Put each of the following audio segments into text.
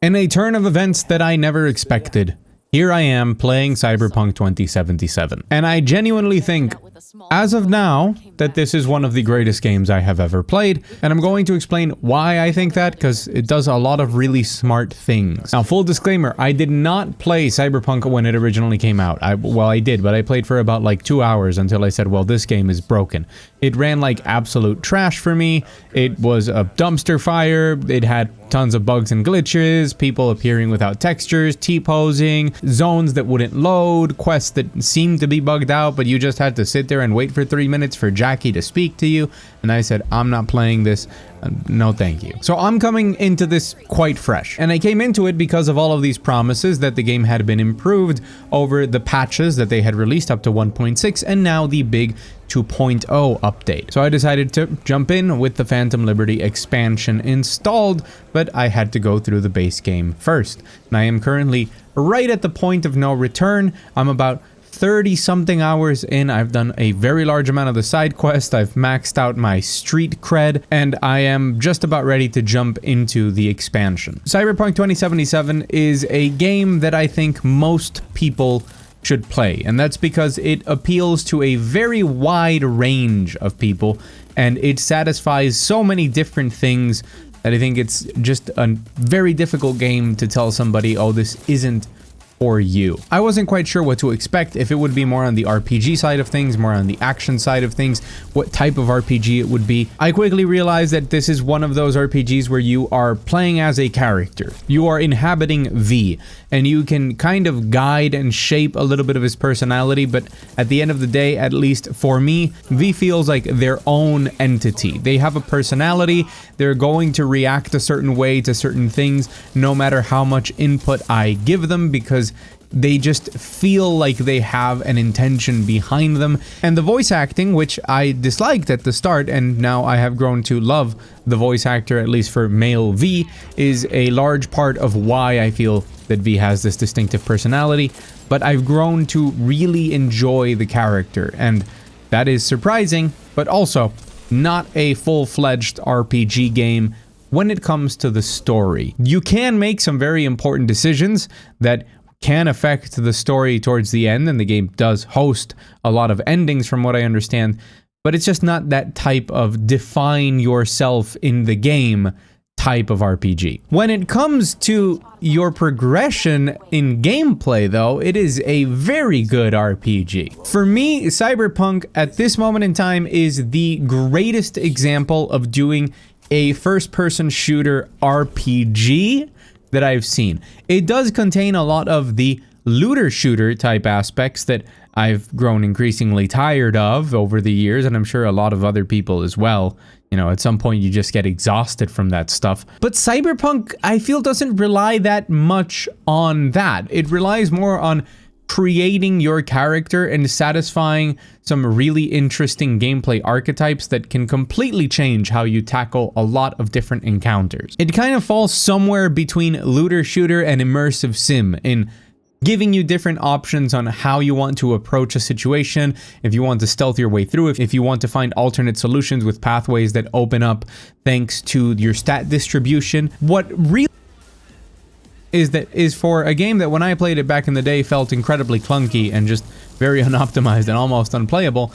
In a turn of events that I never expected, here I am playing Cyberpunk 2077. And I genuinely think, as of now, that this is one of the greatest games I have ever played, and I'm going to explain why I think that, because it does a lot of really smart things. Now, full disclaimer, I did not play Cyberpunk when it originally came out. Well, I did, but I played for about like 2 hours until I said, well, this game is broken. It ran like absolute trash for me. It was a dumpster fire. It had tons of bugs and glitches, people appearing without textures, T-posing, zones that wouldn't load, quests that seemed to be bugged out, but you just had to sit there and wait for 3 minutes for Jackie to speak to you. And I said, I'm not playing this. No, thank you. So I'm coming into this quite fresh. And I came into it because of all of these promises that the game had been improved over the patches that they had released up to 1.6 and now the big 2.0 update. So I decided to jump in with the Phantom Liberty expansion installed, but I had to go through the base game first. And I am currently right at the point of no return. I'm about 30 something hours in. I've done a very large amount of the side quest. I've maxed out my street cred, and I am just about ready to jump into the expansion. Cyberpunk 2077 is a game that I think most people should play, and that's because it appeals to a very wide range of people, and it satisfies so many different things that I think it's just a very difficult game to tell somebody, oh, this isn't for you. I wasn't quite sure what to expect, if it would be more on the RPG side of things, more on the action side of things, what type of RPG it would be. I quickly realized that this is one of those RPGs where you are playing as a character. You are inhabiting V, and you can kind of guide and shape a little bit of his personality, but at the end of the day, at least for me, V feels like their own entity. They have a personality, they're going to react a certain way to certain things, no matter how much input I give them, because they just feel like they have an intention behind them. And the voice acting, which I disliked at the start, and now I have grown to love the voice actor, at least for male V, is a large part of why I feel that V has this distinctive personality. But I've grown to really enjoy the character, and that is surprising, but also not a full-fledged RPG game when it comes to the story. You can make some very important decisions that can affect the story towards the end, and the game does host a lot of endings from what I understand, but it's just not that type of define yourself in the game type of RPG. When it comes to your progression in gameplay, though, it is a very good RPG. For me, Cyberpunk at this moment in time is the greatest example of doing a first-person shooter RPG that I've seen. It does contain a lot of the looter shooter type aspects that I've grown increasingly tired of over the years, and I'm sure a lot of other people as well. You know, at some point you just get exhausted from that stuff. But Cyberpunk, I feel, doesn't rely that much on that. It relies more on creating your character and satisfying some really interesting gameplay archetypes that can completely change how you tackle a lot of different encounters. It kind of falls somewhere between looter shooter and immersive sim in giving you different options on how you want to approach a situation, if you want to stealth your way through, if you want to find alternate solutions with pathways that open up thanks to your stat distribution. What really is for a game that when I played it back in the day felt incredibly clunky and just very unoptimized and almost unplayable,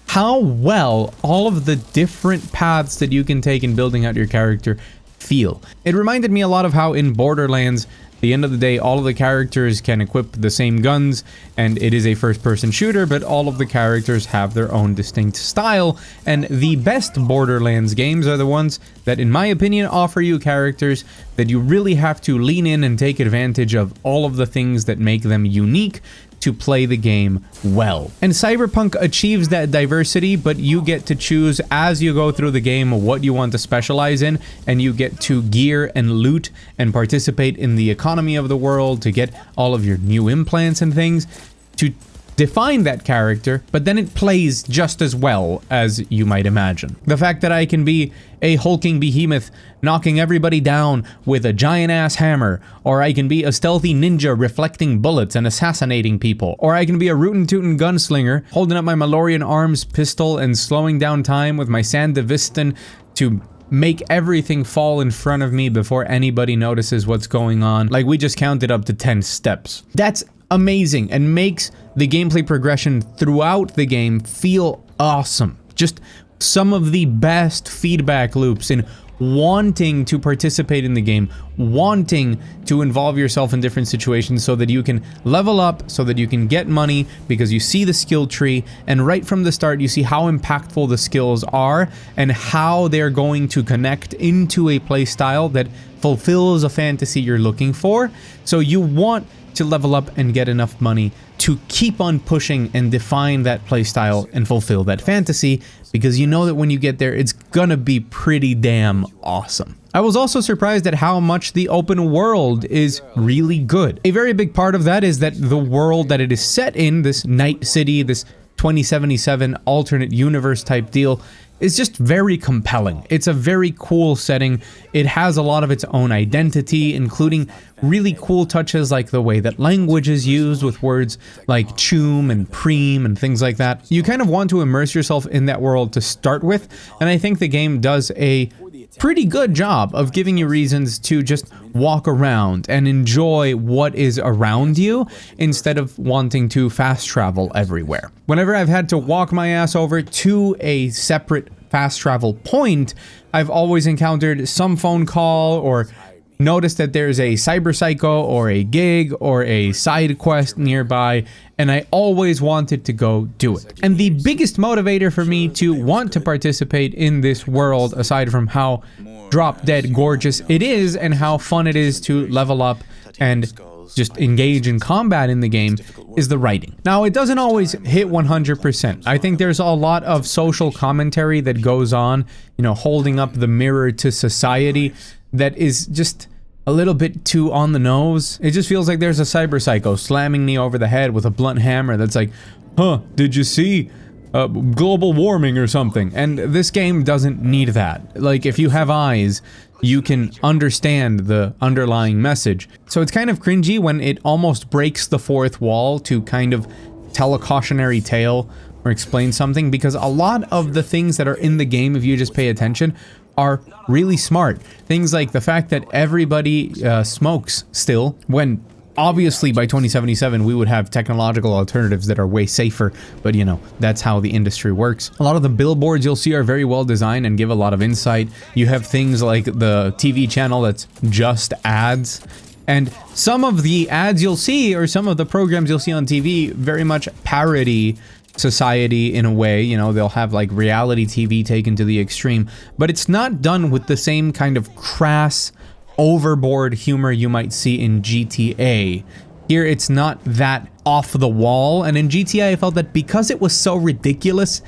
how well all of the different paths that you can take in building out your character feel. It reminded me a lot of how in Borderlands, at the end of the day, all of the characters can equip the same guns, and it is a first-person shooter, but all of the characters have their own distinct style, and the best Borderlands games are the ones that, in my opinion, offer you characters that you really have to lean in and take advantage of all of the things that make them unique to play the game well. And Cyberpunk achieves that diversity, but you get to choose as you go through the game what you want to specialize in, and you get to gear and loot and participate in the economy of the world to get all of your new implants and things to define that character, but then it plays just as well as you might imagine. The fact that I can be a hulking behemoth knocking everybody down with a giant-ass hammer, or I can be a stealthy ninja reflecting bullets and assassinating people, or I can be a rootin' gunslinger holding up my Malorian arms pistol and slowing down time with my Sandevistan to make everything fall in front of me before anybody notices what's going on. Like, we just counted up to 10 steps. That's amazing and makes the gameplay progression throughout the game feel awesome. Just some of the best feedback loops in wanting to participate in the game, wanting to involve yourself in different situations so that you can level up, so that you can get money because you see the skill tree, and right from the start you see how impactful the skills are and how they're going to connect into a playstyle that fulfills a fantasy you're looking for. So you want to level up and get enough money to keep on pushing and define that playstyle and fulfill that fantasy, because you know that when you get there, it's gonna be pretty damn awesome. I was also surprised at how much the open world is really good. A very big part of that is that the world that it is set in, this Night City, this 2077 alternate universe type deal, is just very compelling. It's a very cool setting. It has a lot of its own identity, including really cool touches like the way that language is used with words like choom and preem and things like that. You kind of want to immerse yourself in that world to start with, and I think the game does a pretty good job of giving you reasons to just walk around and enjoy what is around you instead of wanting to fast travel everywhere. Whenever I've had to walk my ass over to a separate fast travel point, I've always encountered some phone call or noticed that there's a cyber psycho or a gig or a side quest nearby, and I always wanted to go do it. And the biggest motivator for me to want to participate in this world, aside from how drop dead gorgeous it is and how fun it is to level up and just engage in combat in the game, is the writing. Now, it doesn't always hit 100%. I think there's a lot of social commentary that goes on, you know, holding up the mirror to society, that is just a little bit too on the nose. It just feels like there's a cyber psycho slamming me over the head with a blunt hammer that's like, huh, did you see global warming or something? And this game doesn't need that. Like, if you have eyes, you can understand the underlying message. So it's kind of cringy when it almost breaks the fourth wall to kind of tell a cautionary tale or explain something, because a lot of the things that are in the game, if you just pay attention, are really smart. Things like the fact that everybody smokes still, when obviously by 2077 we would have technological alternatives that are way safer, but you know, that's how the industry works. A lot of the billboards you'll see are very well designed and give a lot of insight. You have things like the TV channel that's just ads, and some of the ads you'll see, or some of the programs you'll see on TV, very much parody society in a way. You know, they'll have like reality TV taken to the extreme, but it's not done with the same kind of crass, overboard humor you might see in GTA. Here, it's not that off the wall, and in GTA I felt that because it was so ridiculous,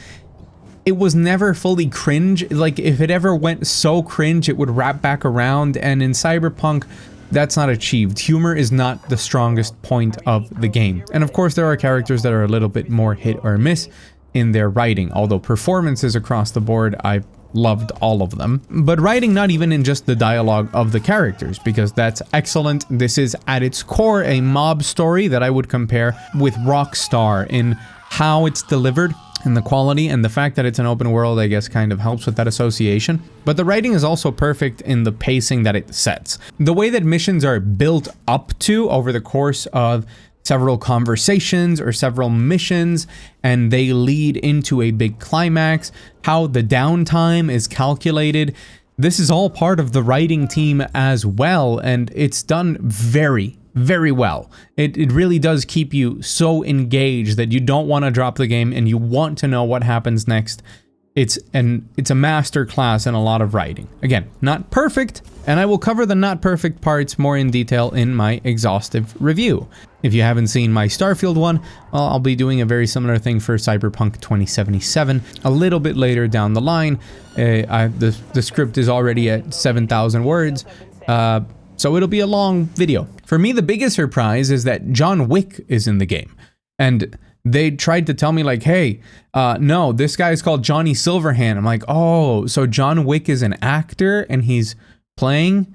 it was never fully cringe. Like, if it ever went so cringe, it would wrap back around, and in Cyberpunk, that's not achieved. Humor is not the strongest point of the game. And of course, there are characters that are a little bit more hit or miss in their writing, although performances across the board, I've loved all of them. But writing, not even in just the dialogue of the characters, because that's excellent. This is at its core a mob story that I would compare with Rockstar in how it's delivered and the quality, and the fact that it's an open world, I guess, kind of helps with that association. But the writing is also perfect in the pacing that it sets. The way that missions are built up to over the course of several conversations or several missions, and they lead into a big climax, how the downtime is calculated. This is all part of the writing team as well, and it's done very, very well. It really does keep you so engaged that you don't want to drop the game and you want to know what happens next. It's a master class in a lot of writing. Again, not perfect, and I will cover the not perfect parts more in detail in my exhaustive review. If you haven't seen my Starfield one, well, I'll be doing a very similar thing for Cyberpunk 2077 a little bit later down the line. The script is already at 7,000 words, so it'll be a long video. For me, the biggest surprise is that John Wick is in the game. And they tried to tell me like, hey, no, this guy is called Johnny Silverhand. I'm like, oh, so John Wick is an actor and he's playing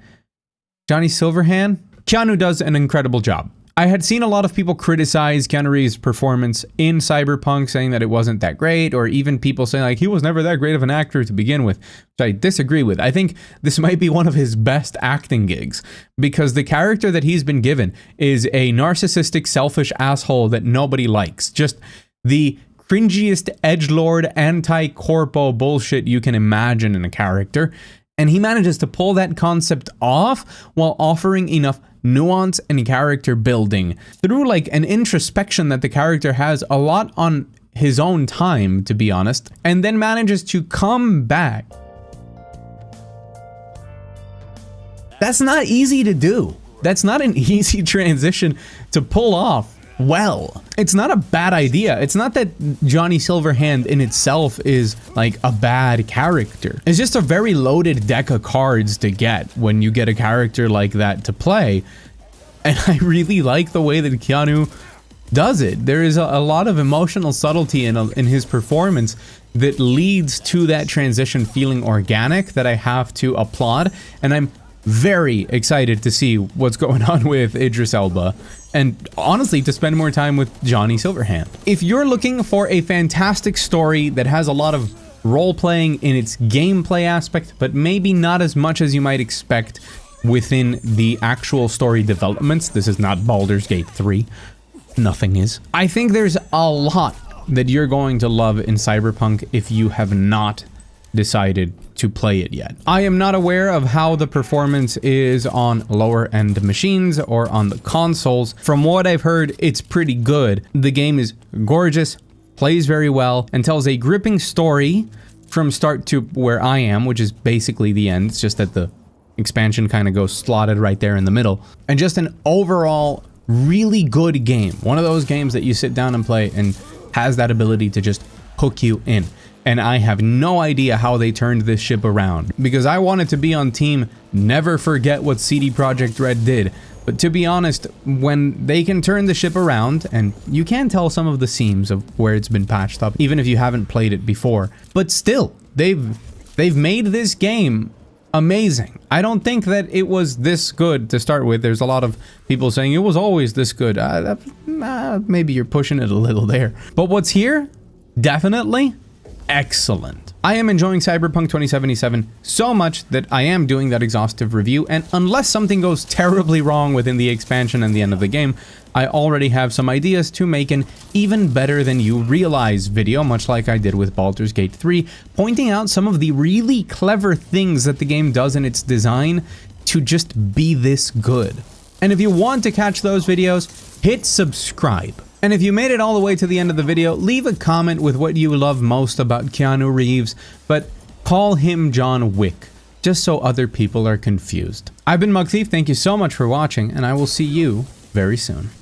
Johnny Silverhand? Keanu does an incredible job. I had seen a lot of people criticize Keanu Reeves' performance in Cyberpunk, saying that it wasn't that great, or even people saying like he was never that great of an actor to begin with, which I disagree with. I think this might be one of his best acting gigs, because the character that he's been given is a narcissistic, selfish asshole that nobody likes. Just the cringiest edgelord, anti-corpo bullshit you can imagine in a character. And he manages to pull that concept off while offering enough nuance and character building through like an introspection that the character has a lot on his own time, to be honest, and then manages to come back. That's not easy to do. That's not an easy transition to pull off well. It's not a bad idea. It's not that Johnny Silverhand in itself is like a bad character. It's just a very loaded deck of cards to get when you get a character like that to play. And I really like the way that Keanu does it. There is a lot of emotional subtlety in his performance that leads to that transition feeling organic that I have to applaud. And I'm very excited to see what's going on with Idris Elba, and honestly to spend more time with Johnny Silverhand. If you're looking for a fantastic story that has a lot of role-playing in its gameplay aspect, but maybe not as much as you might expect within the actual story developments, this is not Baldur's Gate 3. Nothing is. I think there's a lot that you're going to love in Cyberpunk if you have not decided to play it yet. I am not aware of how the performance is on lower end machines or on the consoles. From what I've heard, it's pretty good. The game is gorgeous, plays very well, and tells a gripping story from start to where I am, which is basically the end. It's just that the expansion kind of goes slotted right there in the middle. And just an overall really good game. One of those games that you sit down and play and has that ability to just hook you in. And I have no idea how they turned this ship around, because I wanted to be on team never forget what CDProjekt RED did. But to be honest, when they can turn the ship around, and you can tell some of the seams of where it's been patched up, even if you haven't played it before, but still, they've made this game amazing. I don't think that it was this good to start with. There's a lot of people saying it was always this good. Maybe you're pushing it a little there. But what's here? Definitely excellent. I am enjoying Cyberpunk 2077 so much that I am doing that exhaustive review, and unless something goes terribly wrong within the expansion and the end of the game, I already have some ideas to make an even better than you realize video, much like I did with Baldur's Gate 3, pointing out some of the really clever things that the game does in its design to just be this good. And if you want to catch those videos, hit subscribe. And if you made it all the way to the end of the video, leave a comment with what you love most about Keanu Reeves, but call him John Wick, just so other people are confused. I've been Mug Thief, thank you so much for watching, and I will see you very soon.